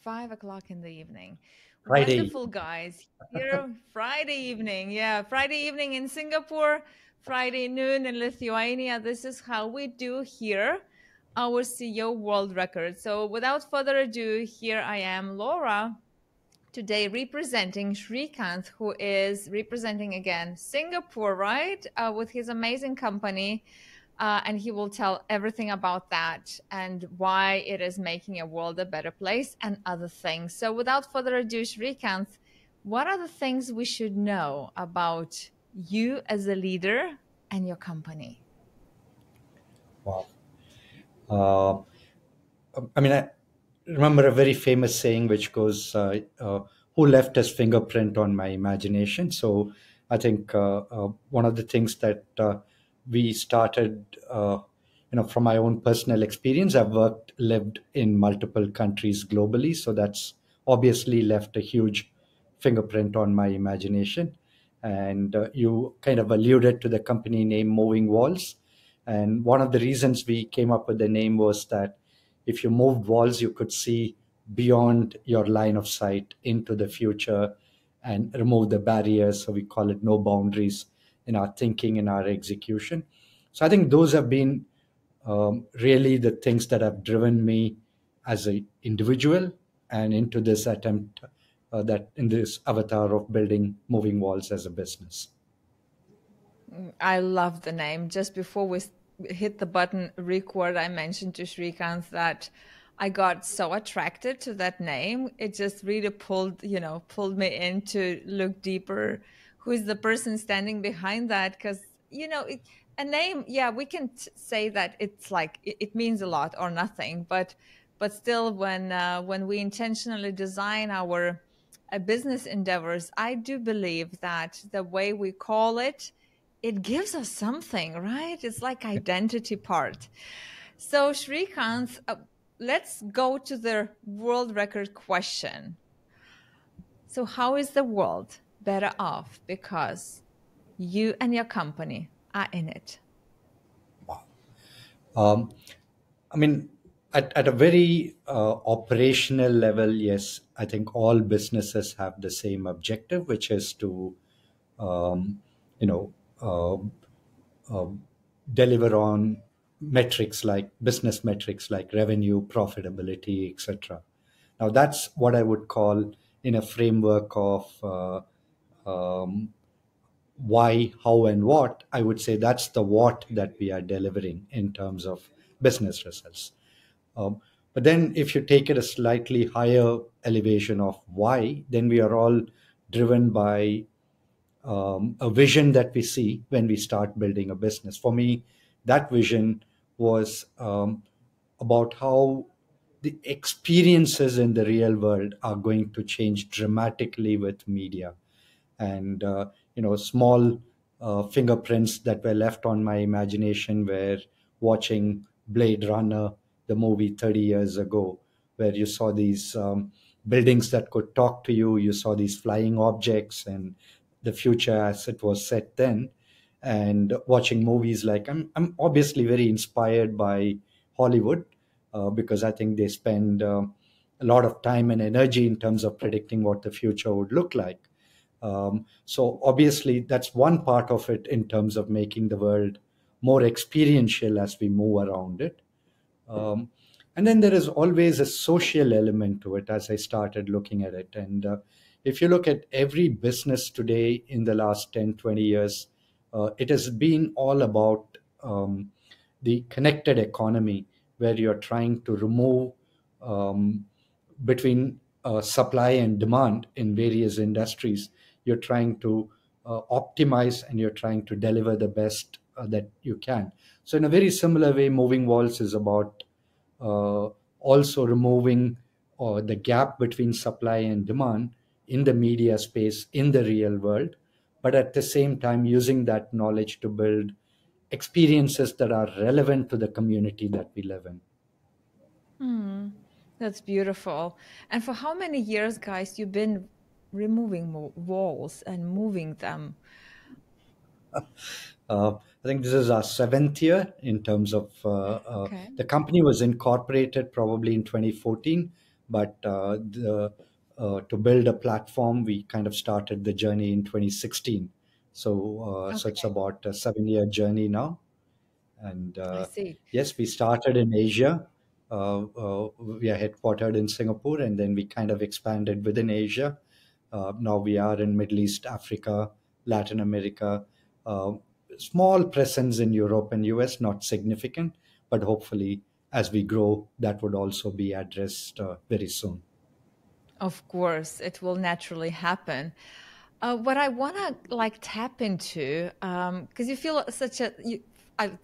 5 o'clock in the evening. Friday. Wonderful guys here. Friday evening. Yeah, Friday evening in Singapore, Friday noon in Lithuania. This is how we do here our CEO world record. So without further ado, here I am, Laura, today representing Srikanth, who is representing again Singapore, right? With his amazing company. And he will tell everything about that and why it is making a world a better place and other things. So without further ado, Srikanth, what are the things we should know about you as a leader and your company? Wow. Uh, I remember a very famous saying which goes, "Who left his fingerprint on my imagination?" So I think one of the things that we started, from my own personal experience, I've lived in multiple countries globally, so that's obviously left a huge fingerprint on my imagination. And you kind of alluded to the company name Moving Walls. And one of the reasons we came up with the name was that if you moved walls, you could see beyond your line of sight into the future and remove the barriers. So we call it no boundaries in our thinking, in our execution. So I think those have been really the things that have driven me as an individual and into this attempt that in this avatar of building moving walls as a business. I love the name. Just before we hit the button record, I mentioned to Srikanth that I got so attracted to that name. It just really pulled me in to look deeper. Who is the person standing behind that? Because, a name, yeah, we can say that it's like it means a lot or nothing, but still, when we intentionally design our business endeavors, I do believe that the way we call it, it gives us something, right? It's like identity part. So Srikanth, let's go to the world record question. So how is the world better off because you and your company are in it? Um, I mean, at a very operational level, yes, I think all businesses have the same objective, which is to, um, you know, uh, uh, deliver on metrics like business metrics like revenue, profitability, etc. Now, that's what I would call in a framework of um, why, how, and what. I would say that's the what that we are delivering in terms of business results. Um, but then, if you take it a slightly higher elevation of why, then we are all driven by a vision that we see when we start building a business. For me, that vision was about how the experiences in the real world are going to change dramatically with media. And small fingerprints that were left on my imagination were watching Blade Runner, the movie 30 years ago, where you saw these buildings that could talk to you, you saw these flying objects and the future as it was set then. And watching movies like I'm obviously very inspired by Hollywood, because I think they spend a lot of time and energy in terms of predicting what the future would look like. So obviously, that's one part of it in terms of making the world more experiential as we move around it. Um, and then there is always a social element to it as I started looking at it. And if you look at every business today in the last 10, 20 years, it has been all about the connected economy, where you're trying to remove um, between supply and demand in various industries. You're trying to optimize and you're trying to deliver the best that you can. So, in a very similar way, moving walls is about uh, also removing the gap between supply and demand in the media space in the real world, but at the same time using that knowledge to build experiences that are relevant to the community that we live in. Hmm, that's beautiful. And for how many years, guys, you've been removing walls and moving them? I think this is our seventh year in terms of Okay. the company was incorporated probably in 2014, but to build a platform, we kind of started the journey in 2016. So it's Okay, about a 7-year journey now. And I see. yes, we started in Asia. We are headquartered in Singapore, and then we kind of expanded within Asia. Now we are in Middle East, Africa, Latin America. Uh, Small presence in Europe and US, not significant, but hopefully as we grow, that would also be addressed very soon. Of course, it will naturally happen. What I want to like tap into, because you feel such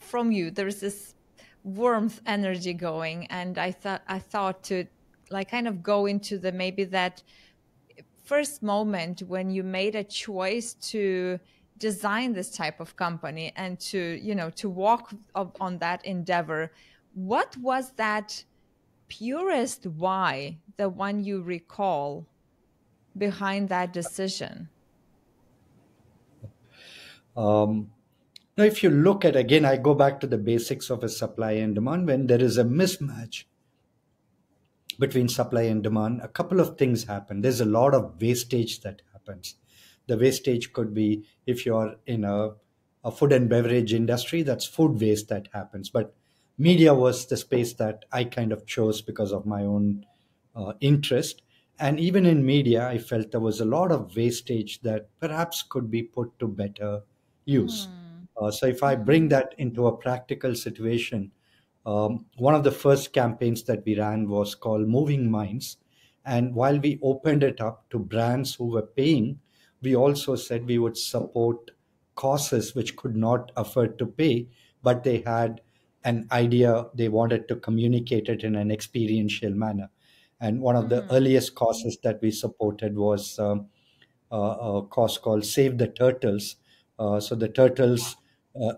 from you, there's this warmth energy going, and I thought to like kind of go into the maybe that first moment when you made a choice to design this type of company and to to walk on that endeavor. What was that purest why, the one you recall behind that decision? Um, Now, if you look at, again, I go back to the basics of a supply and demand. When there is a mismatch between supply and demand, a couple of things happen. There's a lot of wastage that happens. The wastage could be, if you're in a food and beverage industry, that's food waste that happens. But media was the space that I kind of chose because of my own interest. And even in media, I felt there was a lot of wastage that perhaps could be put to better use. Hmm. So if I bring Hmm. that into a practical situation, one of the first campaigns that we ran was called Moving Minds. And while we opened it up to brands who were paying, we also said we would support causes which could not afford to pay, but they had an idea, they wanted to communicate it in an experiential manner. And one of the Hmm. earliest causes that we supported was a cause called Save the Turtles. So the turtles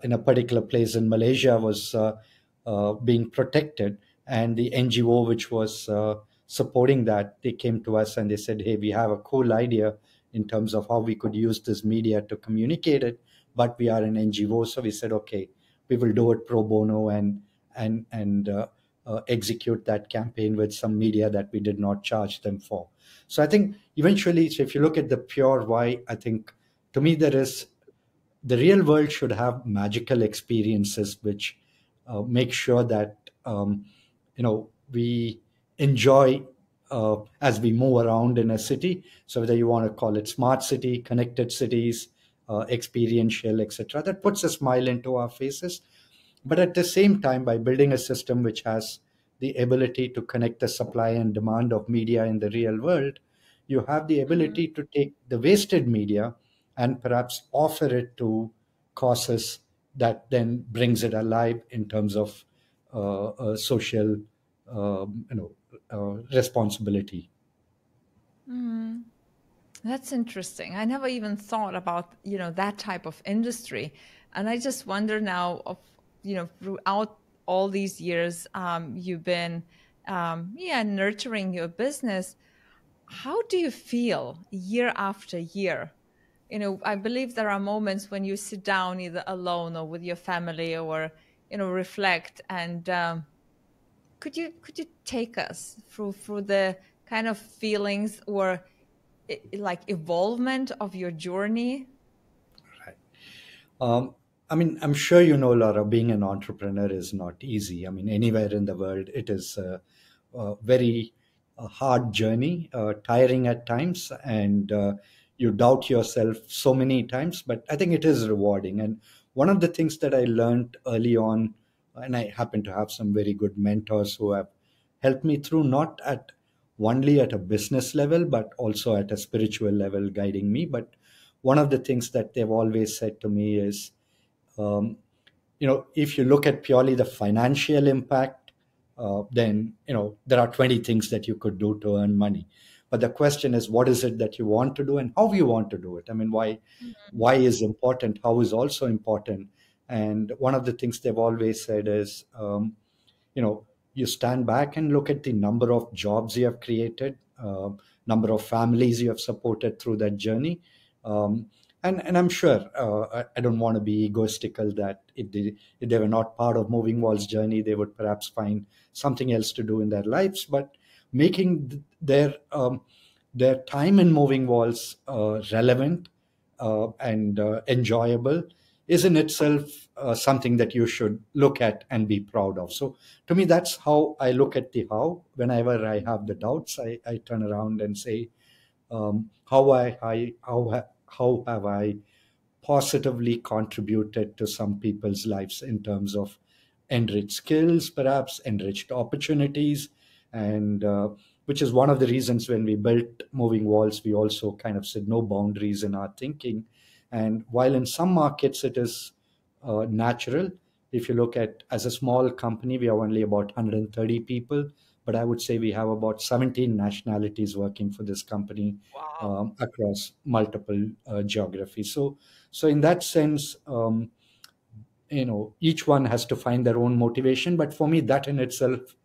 in a particular place in Malaysia was being protected, and the NGO which was supporting that, they came to us and they said, "Hey, we have a cool idea in terms of how we could use this media to communicate it, but we are an NGO." So we said, "Okay, we will do it pro bono and execute that campaign with some media that we did not charge them for." So I think eventually, so if you look at the pure why, I think to me there is, the real world should have magical experiences which make sure that we enjoy as we move around in a city. So whether you want to call it smart city, connected cities, experiential, etc., that puts a smile into our faces. But at the same time, by building a system which has the ability to connect the supply and demand of media in the real world, you have the Hmm. ability to take the wasted media and perhaps offer it to causes that then brings it alive in terms of social responsibility. Hmm. That's interesting. I never even thought about, that type of industry. And I just wonder now of, throughout all these years, you've been, yeah, nurturing your business. How do you feel year after year? I believe there are moments when you sit down either alone or with your family or, reflect. And could you take us through the kind of feelings or like evolvement of your journey? Right. Um, I mean, I'm sure you know, Laura, being an entrepreneur is not easy. I mean, anywhere in the world, it is a very hard journey, tiring at times, and you doubt yourself so many times, but I think it is rewarding. And one of the things that I learned early on, and I happen to have some very good mentors who have helped me through, not at only at a business level, but also at a spiritual level, guiding me. But one of the things that they've always said to me is, um, if you look at purely the financial impact, then there are 20 things that you could do to earn money. But the question is, what is it that you want to do and how you want to do it? I mean, why is important? How is also important? And one of the things they've always said is, you know you stand back and look at the number of jobs you have created, number of families you have supported through that journey. Um, and I'm sure, I don't want to be egoistical, that if they were not part of Moving Walls journey, they would perhaps find something else to do in their lives. But making their time in moving walls relevant and enjoyable is in itself something that you should look at and be proud of. So to me, that's how I look at the how. Whenever I have the doubts, I turn around and say, how have I positively contributed to some people's lives in terms of enriched skills, perhaps enriched opportunities, and which is one of the reasons when we built Moving Walls, we also kind of said no boundaries in our thinking. And while in some markets it is natural, if you look at as a small company, we are only about 130 people, but I would say we have about 17 nationalities working for this company Wow. across multiple geographies. So in that sense, each one has to find their own motivation. But for me, that in itself,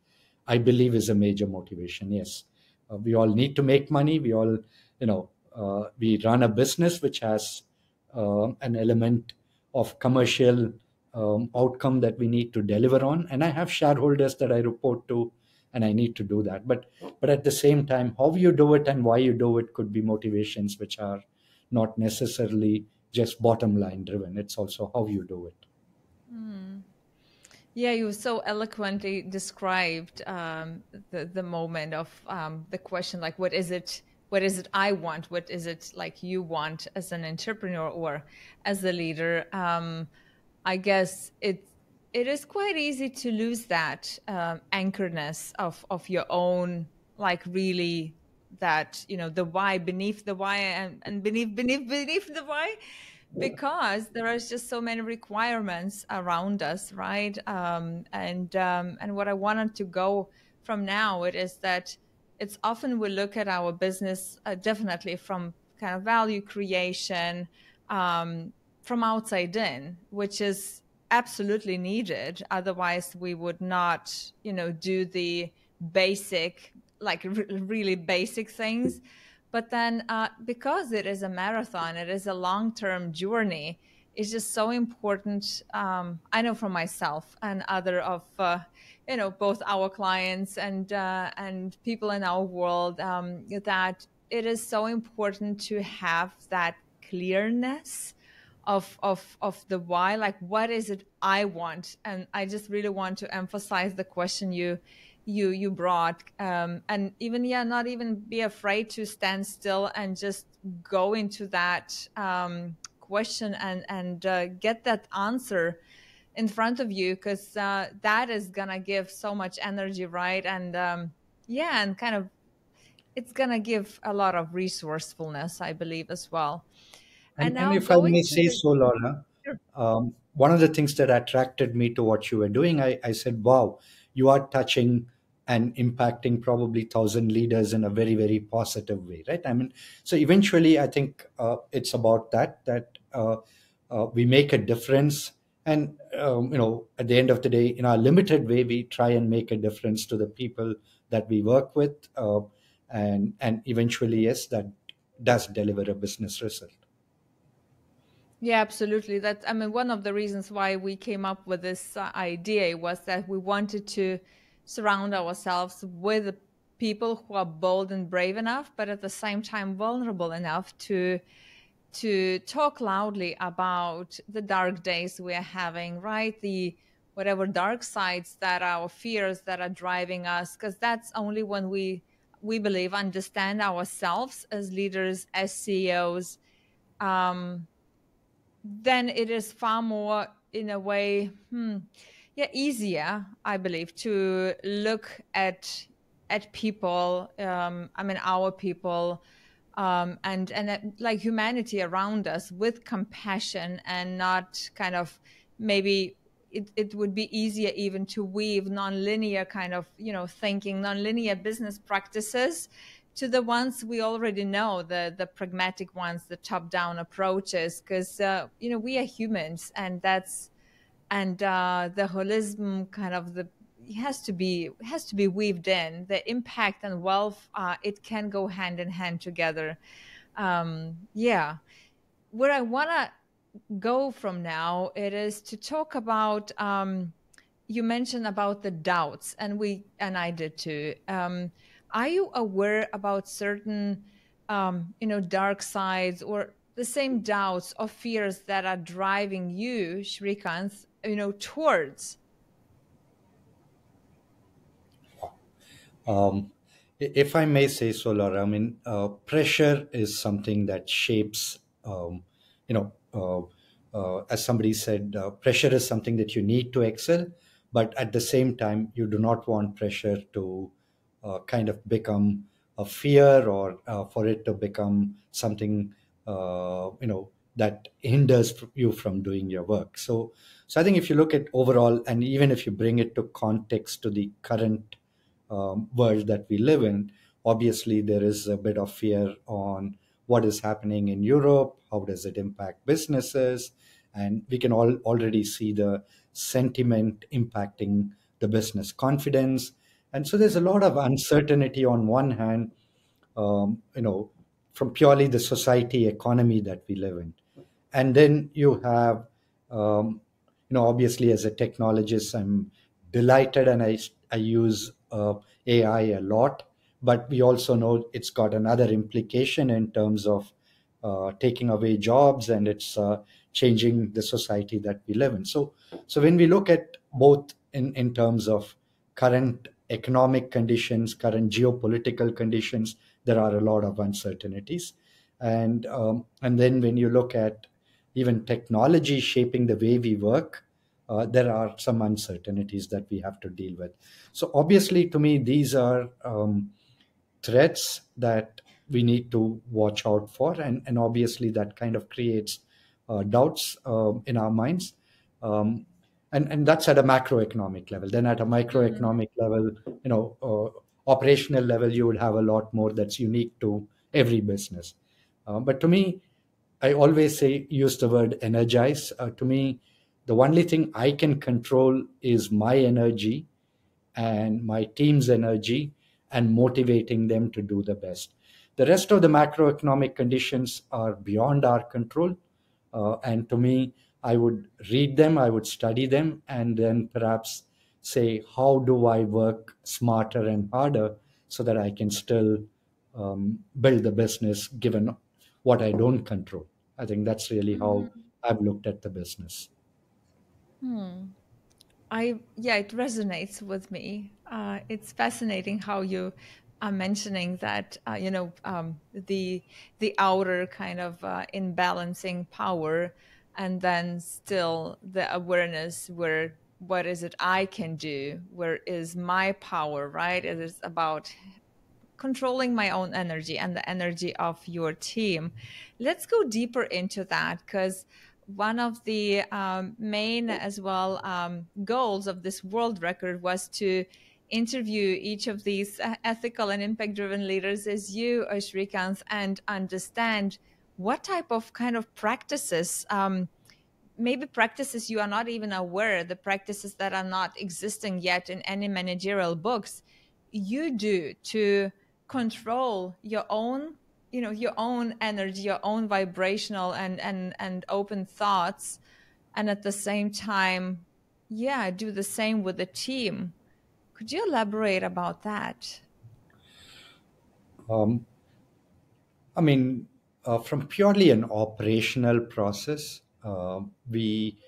I believe, is a major motivation. Yes, we all need to make money. We all, we run a business which has an element of commercial outcome that we need to deliver on, and I have shareholders that I report to, and I need to do that. But at the same time, how you do it and why you do it could be motivations which are not necessarily just bottom line driven. It's also how you do it. Hmm. Yeah, you so eloquently described the moment of the question, like, what is it? What is it I want? What is it like you want as an entrepreneur or as a leader? I guess it is quite easy to lose that anchoredness of your own, like really that the why beneath the why and beneath the why, because there is just so many requirements around us, right? And what I wanted to go from now it is that it's often we look at our business definitely from kind of value creation from outside in, which is absolutely needed. Otherwise, we would not, do the basic, like really basic things. But then, because it is a marathon, it is a long-term journey. It's just so important. I know for myself and other of, both our clients and people in our world that it is so important to have that clearness of the why, like what is it I want. And I just really want to emphasize the question you brought, and even not even be afraid to stand still and just go into that question and get that answer in front of you, because that is gonna give so much energy, right? And kind of it's gonna give a lot of resourcefulness, I believe, as well. And And now if I going may to say the so, Lorna, Sure. one of the things that attracted me to what you were doing, I said, wow, you are touching and impacting probably 1,000 leaders in a very, very positive way, right? I mean, so eventually, I think it's about that we make a difference. And, at the end of the day, in our limited way, we try and make a difference to the people that we work with. And eventually, yes, that does deliver a business result. Yeah, absolutely. That's, I mean, one of the reasons why we came up with this idea was that we wanted to surround ourselves with people who are bold and brave enough, but at the same time vulnerable enough to talk loudly about the dark days we're having, right? The whatever dark sides that are our fears that are driving us, because that's only when we believe understand ourselves as leaders, as CEOs. Um, then it is far more in a way easier, I believe, to look at people, I mean our people, and like humanity around us with compassion, and not kind of maybe it would be easier even to weave nonlinear kind of thinking, nonlinear business practices to the ones we already know, the pragmatic ones, the top down approaches, because we are humans, and that's and the holism kind of the has to be weaved in the impact and wealth. It can go hand in hand together. Yeah, where I want to go from now, it is to talk about you mentioned about the doubts, and I did too. Are you aware about certain, dark sides or the same doubts or fears that are driving you, Shrikant, towards? Um, if I may say so, Laura, I mean, pressure is something that shapes, you know, as somebody said, pressure is something that you need to excel, but at the same time, you do not want pressure to kind of become a fear or for it to become something, that hinders you from doing your work. So I think if you look at overall, and even if you bring it to context to the current world that we live in, obviously there is a bit of fear on what is happening in Europe, how does it impact businesses, and we can already see the sentiment impacting the business confidence. And so there's a lot of uncertainty on one hand, um, you know, from purely the society economy that we live in. And then you have, obviously as a technologist, I'm delighted and I use AI a lot, but we also know it's got another implication in terms of taking away jobs, and it's changing the society that we live in. So when we look at both in terms of current economic conditions, current geopolitical conditions, there are a lot of uncertainties. And then when you look at even technology shaping the way we work, there are some uncertainties that we have to deal with. So obviously, to me, these are threats that we need to watch out for, and obviously that kind of creates doubts in our minds. Um, and that's at a macroeconomic level. Then at a Mm, microeconomic level, operational level, you would have a lot more that's unique to every business. But to me, I always say use the word energize. To me, the only thing I can control is my energy and my team's energy and motivating them to do the best. The rest of the macroeconomic conditions are beyond our control. And to me, I would read them, I would study them, and then perhaps say, how do I work smarter and harder so that I can still build the business given what I don't control? I think that's really how mhm. I've looked at the business. Hmm. Yeah, it resonates with me. It's fascinating how you are mentioning that, the outer kind of imbalancing power, and then still the awareness where what is it I can do? Where is my power, right? It is about controlling my own energy and the energy of your team. Let's go deeper into that, because one of the main as well goals of this world record was to interview each of these ethical and impact driven leaders as you, Shrikant, and understand what type of kind of practices, maybe practices you are not even aware, the practices that are not existing yet in any managerial books, you do to control your own, your own energy, your own vibrational and open thoughts, and at the same time, yeah, do the same with the team. Could you elaborate about that? Um, I mean, from purely an operational process, we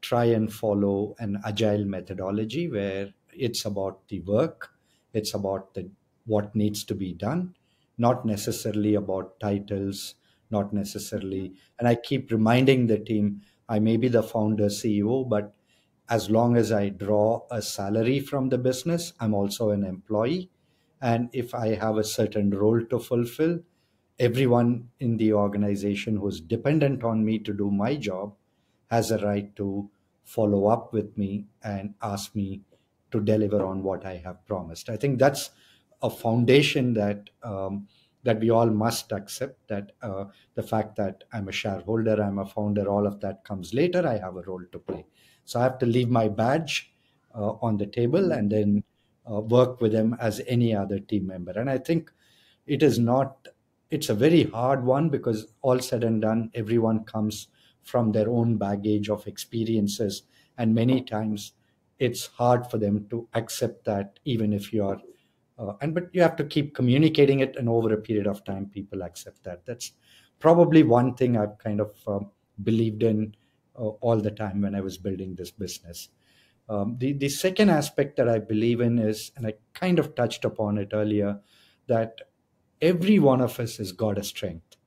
try and follow an agile methodology where it's about the work, it's about the what needs to be done, not necessarily about titles, not necessarily. And I keep reminding the team, I may be the founder CEO, but as long as I draw a salary from the business, I'm also an employee. And if I have a certain role to fulfill, everyone in the organization who's dependent on me to do my job has a right to follow up with me and ask me to deliver on what I have promised. I think that's a foundation that we all must accept. That the fact that I'm a shareholder, I'm a founder, all of that comes later. I have a role to play, so I have to leave my badge on the table and then work with them as any other team member. And I think it is not, it's a very hard one because all said and done, everyone comes from their own baggage of experiences, and many times it's hard for them to accept that even if you're And but you have to keep communicating it, and over a period of time people accept that. That's probably one thing I've kind of believed in all the time when I was building this business. The second aspect that I believe in is, and I kind of touched upon it earlier, that every one of us has got a strength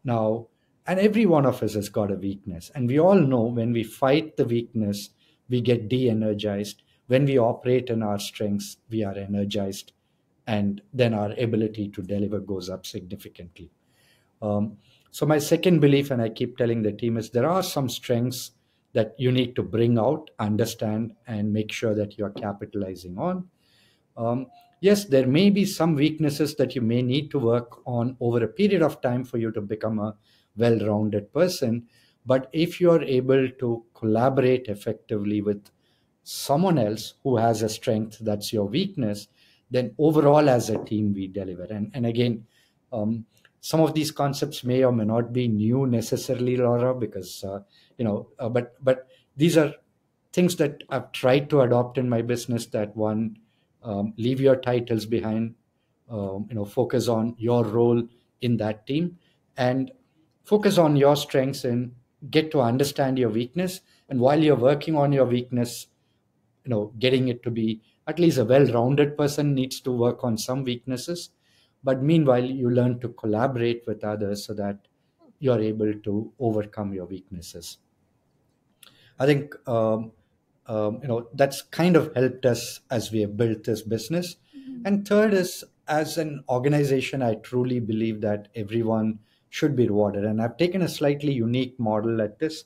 now, and every one of us has got a weakness. And we all know when we fight the weakness, we get de energized. When we operate in our strengths, we are energized. And then our ability to deliver goes up significantly. Um, so, my second belief, and I keep telling the team, is there are some strengths that you need to bring out, understand, and make sure that you're capitalizing on. Yes, there may be some weaknesses that you may need to work on over a period of time for you to become a well rounded person. But if you're able to collaborate effectively with someone else who has a strength that's your weakness, then overall as a team we deliver. And again, um, some of these concepts may or may not be new necessarily, Laura, because but these are things that I've tried to adopt in my business. That one, leave your titles behind, focus on your role in that team, and focus on your strengths and get to understand your weakness. And while you're working on your weakness, getting it to be at least a well-rounded person needs to work on some weaknesses. But meanwhile, you learn to collaborate with others so that you're able to overcome your weaknesses. I think that's kind of helped us as we have built this business. And third is, as an organization, I truly believe that everyone should be rewarded. And I've taken a slightly unique model at this.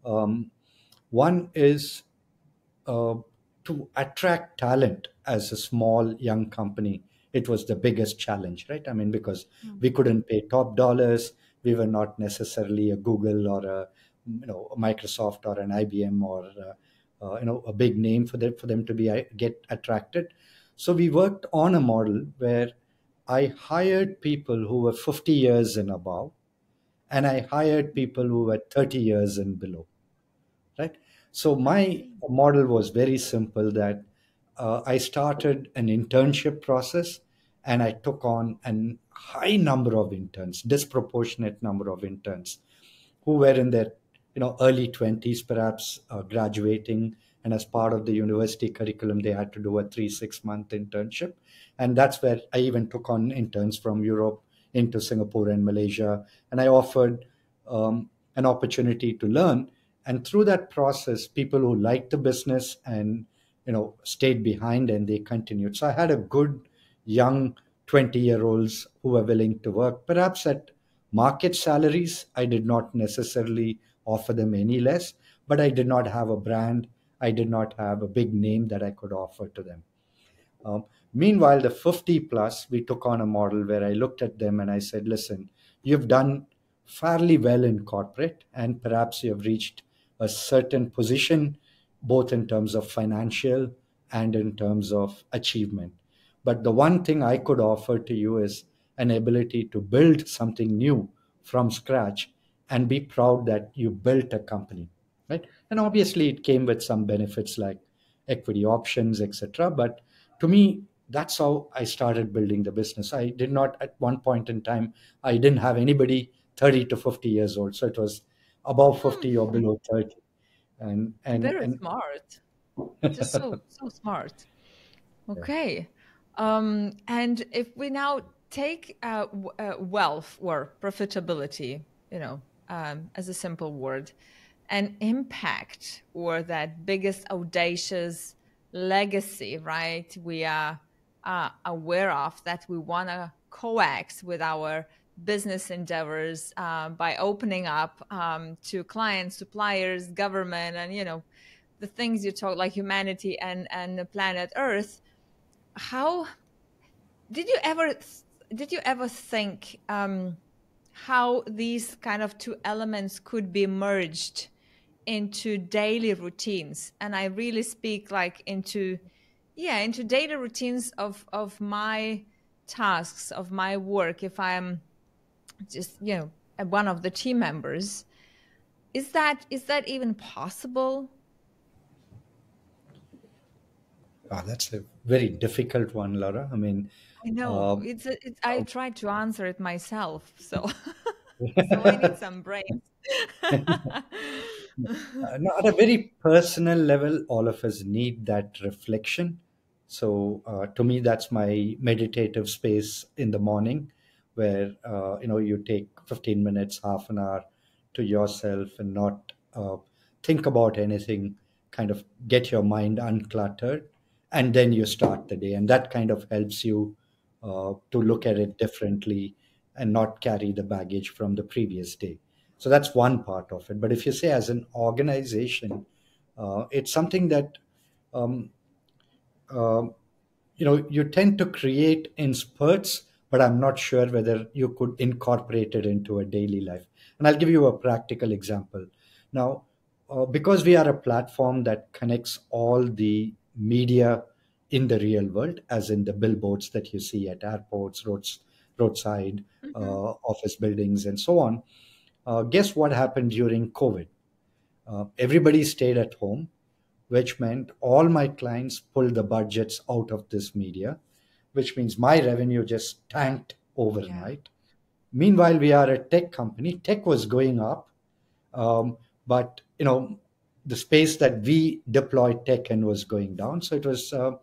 Um, One is uh, to attract talent. As a small young company, it was the biggest challenge, right? I mean, because we couldn't pay top dollars, we were not necessarily a Google or a Microsoft or an IBM or a big name for them to be get attracted. So we worked on a model where I hired people who were 50 years and above, and I hired people who were 30 years and below, right? So I my see. model was very simple, that I started an internship process, and I took on a high number of interns, disproportionate number of interns who were in their early 20s, perhaps graduating, and as part of the university curriculum they had to do a 3 6 month internship. And that's where I even took on interns from Europe into Singapore and Malaysia, and I offered an opportunity to learn. And through that process, people who liked the business and stayed behind, and they continued. So I had a good young 20-year-olds who were willing to work, perhaps at market salaries. I did not necessarily offer them any less, but I did not have a brand. I did not have a big name that I could offer to them. Um, Meanwhile, the 50 plus, we took on a model where I looked at them and I said, listen, you've done fairly well in corporate, and perhaps you have reached a certain position, both in terms of financial and in terms of achievement. But the one thing I could offer to you is an ability to build something new from scratch and be proud that you built a company, right? And obviously, it came with some benefits like equity options, etc. But to me, that's how I started building the business. I did not, at one point in time, I didn't have anybody 30 to 50 years old. So it was above 50 or Hmm. below 30. And, and, Very and smart. Just so smart. yeah. Okay. And if we now take wealth or profitability, as a simple word, and impact, or that biggest audacious legacy, right? We are aware of that we want to coax with our business endeavors by opening up to clients, suppliers, government, and the things you talk, like humanity and the planet Earth. How did you ever did you ever think how these kind of two elements could be merged into daily routines? And I really speak like into daily routines of my tasks, of my work. If I'm just one of the team members, is that even possible? That's a very difficult one, Laura. I mean, I know uh, it's I tried to answer it myself, so so I need some brains. No, at a very personal level, all of us need that reflection. So, to me, that's my meditative space in the morning, where you take 15 minutes, half an hour to yourself, and not think about anything. Kind of get your mind uncluttered, and then you start the day, and that kind of helps you to look at it differently and not carry the baggage from the previous day. So that's one part of it. But if you say as an organization, it's something that um, um, you tend to create in spurts, but I'm not sure whether you could incorporate it into a daily life. And I'll give you a practical example. Now, because we are a platform that connects all the media in the real world, as in the billboards that you see at airports, roadside, Mhm. office buildings, and so on. Guess what happened during COVID? Everybody stayed at home, which meant all my clients pulled the budgets out of this media, which means my revenue just tanked Yeah. overnight. Meanwhile, we are a tech company. Tech was going up, but the space that we deployed tech in was going down. So it was a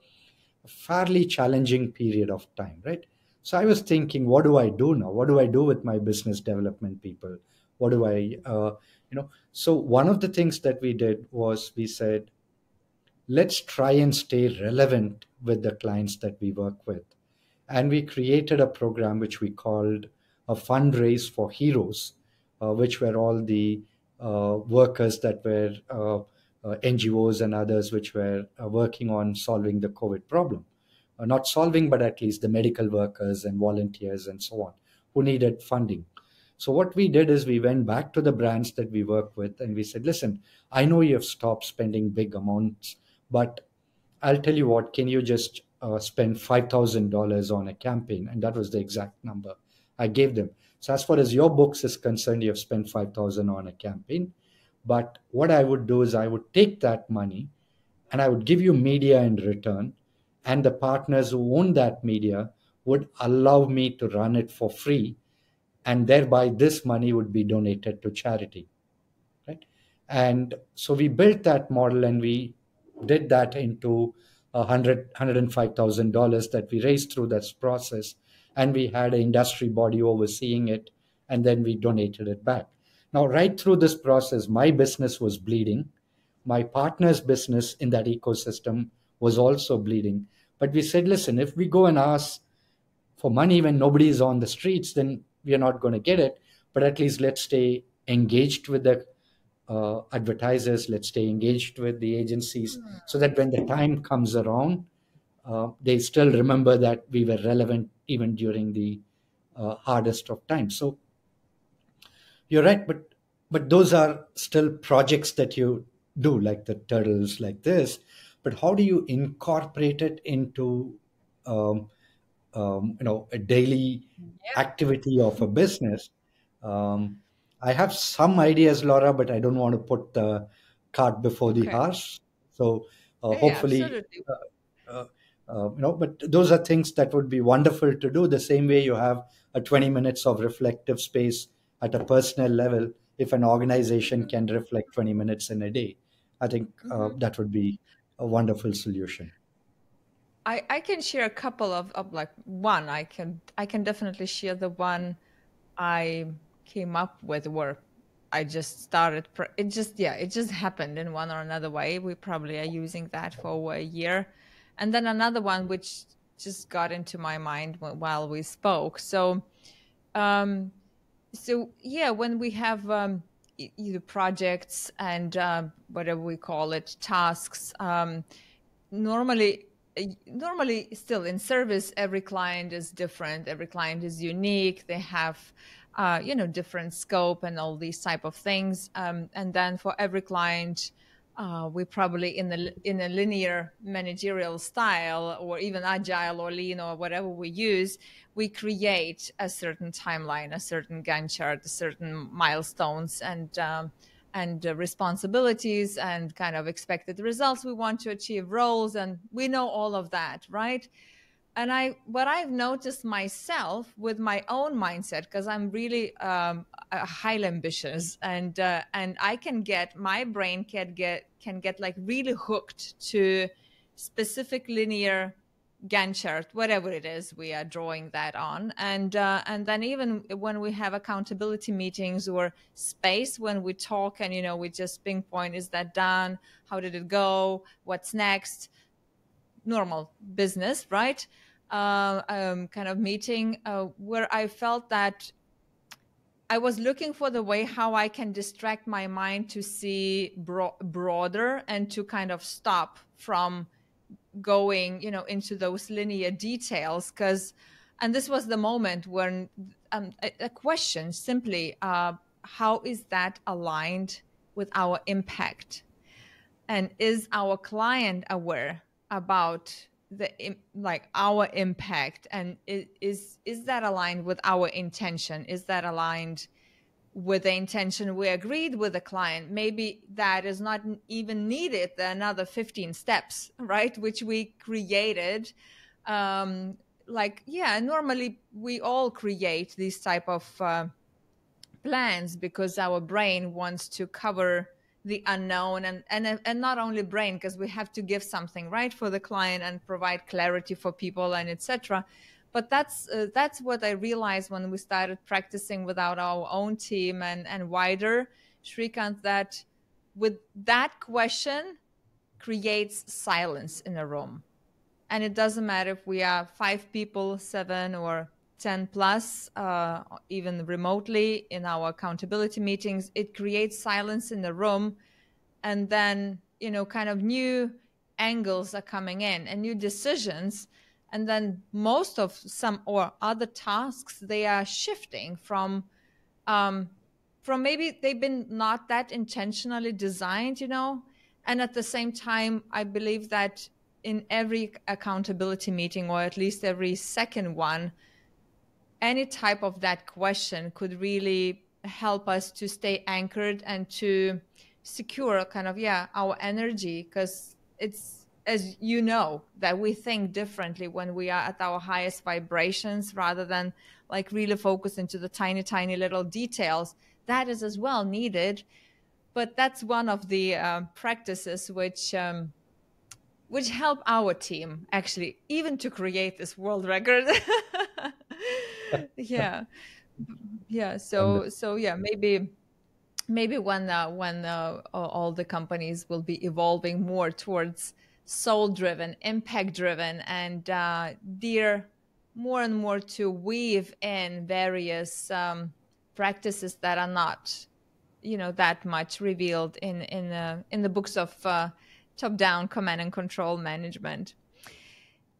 fairly challenging period of time, right? So I was thinking, what do I do now? What do I do with my business development people? What do I, So one of the things that we did was we said, let's try and stay relevant with the clients that we work with. And we created a program which we called a fundraise for heroes, which were all the workers that were NGOs and others which were working on solving the COVID problem. Not solving, but at least the medical workers and volunteers and so on who needed funding. So what we did is we went back to the brands that we work with and we said, listen, I know you have stopped spending big amounts, but I'll tell you what, can you just spend $5,000 on a campaign? And that was the exact number I gave them. So as far as your books is concerned, you have spent 5,000 on a campaign. But what I would do is I would take that money and I would give you media in return. And the partners who own that media would allow me to run it for free. And thereby this money would be donated to charity, right? And so we built that model and we did that into $105,000 that we raised through this process. And we had an industry body overseeing it, and then we donated it back. Now, right through this process, my business was bleeding. My partner's business in that ecosystem was also bleeding. But we said, listen, if we go and ask for money when nobody is on the streets, then we are not going to get it. But at least let's stay engaged with the advertisers, let's stay engaged with the agencies so that when the time comes around, they still remember that we were relevant even during the hardest of times. So you're right, but those are still projects that you do, like the turtles, like this. But how do you incorporate it into a daily activity of a business? Um, I have some ideas, Laura, but I don't want to put the cart before the Okay. horse. So Yeah, hopefully, absolutely. but those are things that would be wonderful to do. The same way you have a 20 minutes of reflective space at a personal level. If an organization Mhm. can reflect 20 minutes in a day, I think Mhm. that would be a wonderful solution. I can share a couple of like one. I can definitely share the one I came up with where I just started. It just yeah, it just happened in one or another way. We probably are using that for over a year, and then another one which just got into my mind while we spoke. Um, so yeah, when we have either projects and whatever we call it, tasks. Normally still in service, every client is different, every client is unique, they have different scope and all these type of things, and then for every client we probably in a linear managerial style or even agile or lean or whatever we use, we create a certain timeline, a certain Gantt chart, a certain milestones, responsibilities and kind of expected results we want to achieve, roles, and we know all of that, right? And what I've noticed myself with my own mindset, because I'm really highly ambitious, and I can get, my brain can get like really hooked to specific linear Gantt chart, whatever it is we are drawing that on, and then even when we have accountability meetings or space when we talk, and we just pinpoint, is that done? How did it go? What's next? Normal business, right? Kind of meeting where I felt that I was looking for the way how I can distract my mind to see broader and to kind of stop from going, into those linear details. And this was the moment when a question simply, how is that aligned with our impact? And is our client aware about our impact, and is that aligned with our intention? Is that aligned with the intention we agreed with the client? Maybe that is not even needed, another 15 steps, right, which we created. Normally we all create these type of plans because our brain wants to cover the unknown, and not only brain, because we have to give something right for the client and provide clarity for people and etc. But that's what I realized when we started practicing without our own team and wider, Srikanth, that with that question creates silence in a room. And it doesn't matter if we are 5 people, 7 or 10 plus, even remotely in our accountability meetings, it creates silence in the room. And then, kind of new angles are coming in and new decisions. And then most of some or other tasks, they are shifting from maybe they've been not that intentionally designed, And at the same time, I believe that in every accountability meeting, or at least every second one, any type of that question could really help us to stay anchored and to secure kind of, our energy. Because it's, as you know, that we think differently when we are at our highest vibrations, rather than like really focus into the tiny, tiny little details. That is as well needed. But that's one of the practices which help our team actually even to create this world record. yeah so yeah, maybe when all the companies will be evolving more towards soul driven, impact driven, and dare more and more to weave in various practices that are not that much revealed in the books of top down command and control management.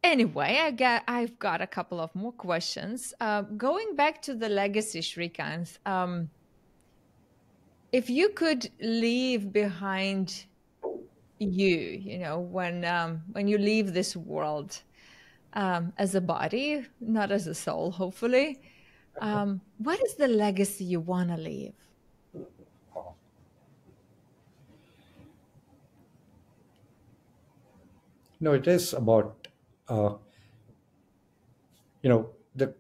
Anyway, I've got a couple of more questions. Going back to the legacy, Srikanth, if you could leave behind when you leave this world, as a body, not as a soul, hopefully, what is the legacy you want to leave? No, it is about, the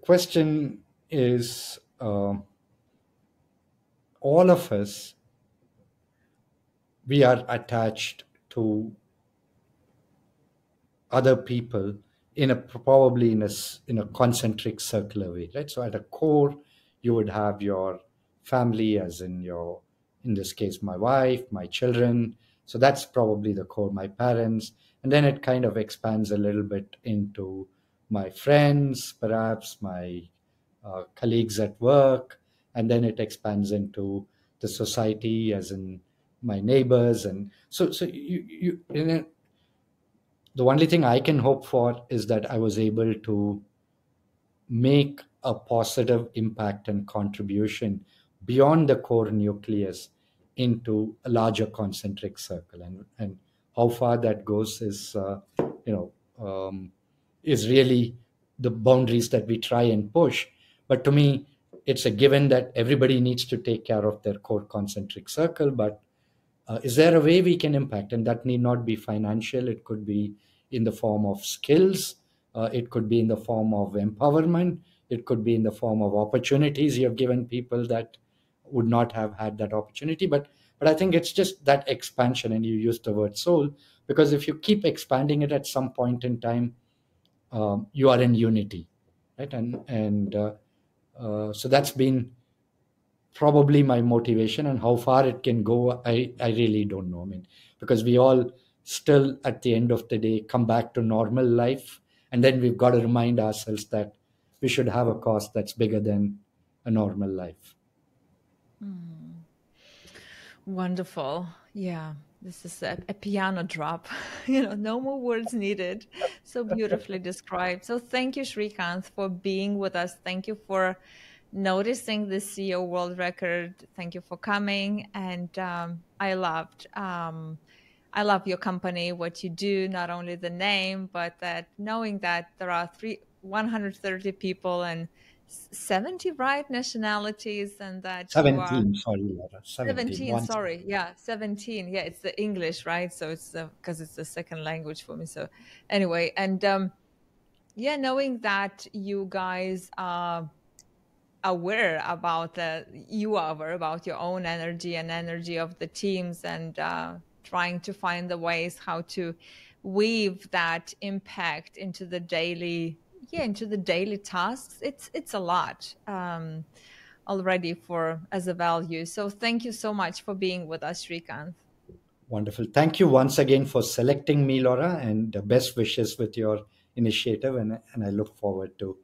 question is, all of us, we are attached to other people probably in a concentric circular way, right? So at a core, you would have your family, as in this case, my wife, my children. So that's probably the core, my parents. And then it kind of expands a little bit into my friends, perhaps my colleagues at work. And then it expands into the society, as in my neighbors. And so you the only thing I can hope for is that I was able to make a positive impact and contribution beyond the core nucleus into a larger concentric circle. And how far that goes is, is really the boundaries that we try and push. But to me, it's a given that everybody needs to take care of their core concentric circle. But Is there a way we can impact? And that need not be financial. It could be in the form of skills. It could be in the form of empowerment. It could be in the form of opportunities you have given people that would not have had that opportunity. But I think it's just that expansion, and you used the word soul, because if you keep expanding it, at some point in time, you are in unity, right? And so that's been probably my motivation, and how far it can go, I really don't know. I mean, because we all still at the end of the day come back to normal life, and then we've got to remind ourselves that we should have a cause that's bigger than a normal life. Mm. Wonderful. Yeah, this is a piano drop. No more words needed. So beautifully described. So thank you, Srikanth, for being with us. Thank you for noticing the CEO world record. Thank you for coming. And I love your company, what you do, not only the name, but that knowing that there are 130 people and 70, right, nationalities, and that you are 17, sorry, Laura, 17, 17, one. sorry. Yeah, 17. Yeah, it's the English, right? So it's because it's the second language for me. So anyway, and yeah, knowing that you guys are aware about you are aware about your own energy and energy of the teams, and trying to find the ways how to weave that impact into the daily, yeah, into the daily tasks. It's a lot. Already for as a value. So thank you so much for being with us, Srikanth. Wonderful. Thank you once again for selecting me, Laura, and the best wishes with your initiative. And I look forward to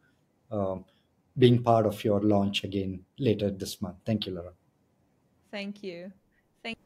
um, being part of your launch again later this month. Thank you, Laura. Thank you. Thank